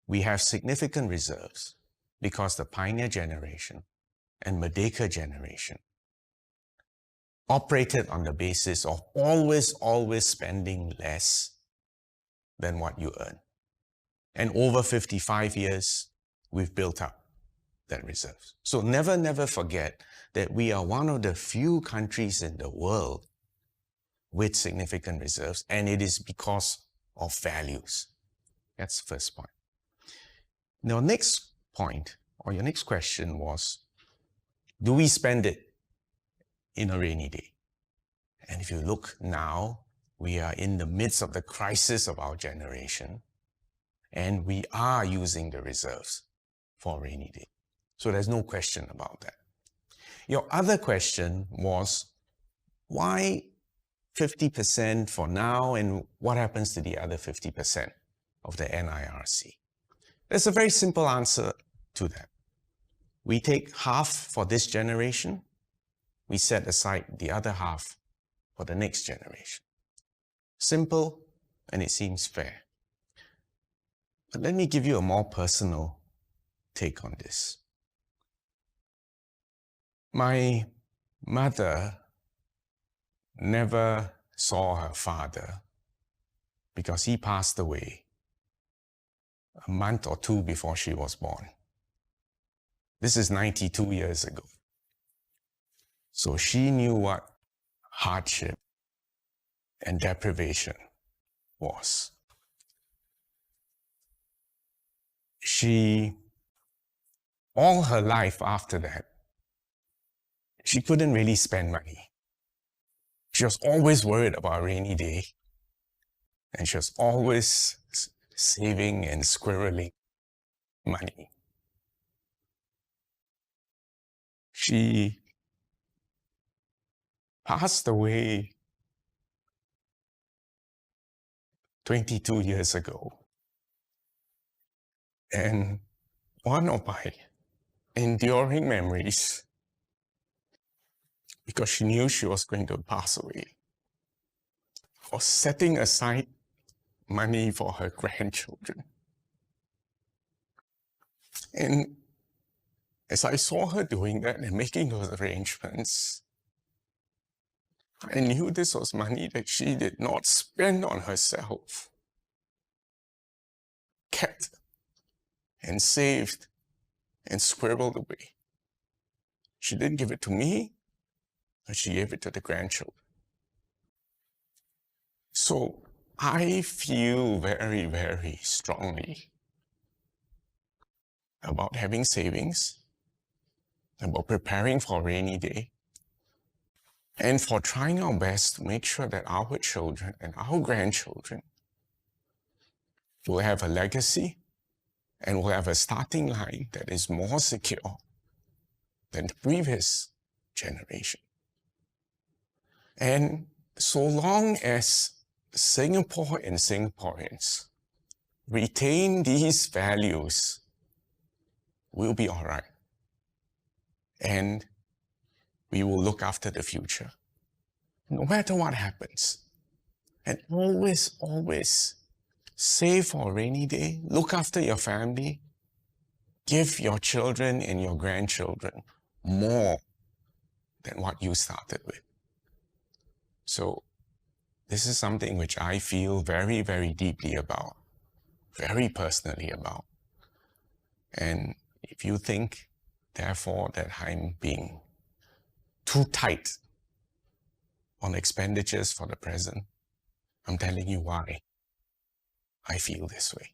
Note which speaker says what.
Speaker 1: we have significant reserves because the Pioneer generation and Merdeka generation operated on the basis of always spending less than what you earn. And over 55 years, we've built up that reserves. So never forget that we are one of the few countries in the world with significant reserves, and it is because of values. That's the first point. Now, next point, or your next question was, do we spend it in a rainy day? And if you look now, we are in the midst of the crisis of our generation, and we are using the reserves for a rainy day. So there's no question about that. Your other question was, why 50% for now, and what happens to the other 50% of the NIRC? There's a very simple answer to that. We take half for this generation, we set aside the other half for the next generation. Simple, and it seems fair. But let me give you a more personal take on this. My mother never saw her father because he passed away a month or two before she was born. This is 92 years ago. So she knew what hardship and deprivation was. All her life after that, she couldn't really spend money. She was always worried about a rainy day, and she was always saving and squirreling money. She passed away 22 years ago. And one of my enduring memories, because she knew she was going to pass away, was setting aside money for her grandchildren. And as I saw her doing that and making those arrangements, I knew this was money that she did not spend on herself, kept and saved and squirreled away. She didn't give it to me, but she gave it to the grandchildren. So I feel very strongly about having savings, about preparing for a rainy day, and for trying our best to make sure that our children and our grandchildren will have a legacy and will have a starting line that is more secure than the previous generation. And so long as Singapore and Singaporeans retain these values, we'll be all right. And we will look after the future, no matter what happens. And always save for a rainy day, look after your family, give your children and your grandchildren more than what you started with. So this is something which I feel very deeply about, very personally about. And if you think, therefore, that I'm being too tight on expenditures for the present, I'm telling you why I feel this way.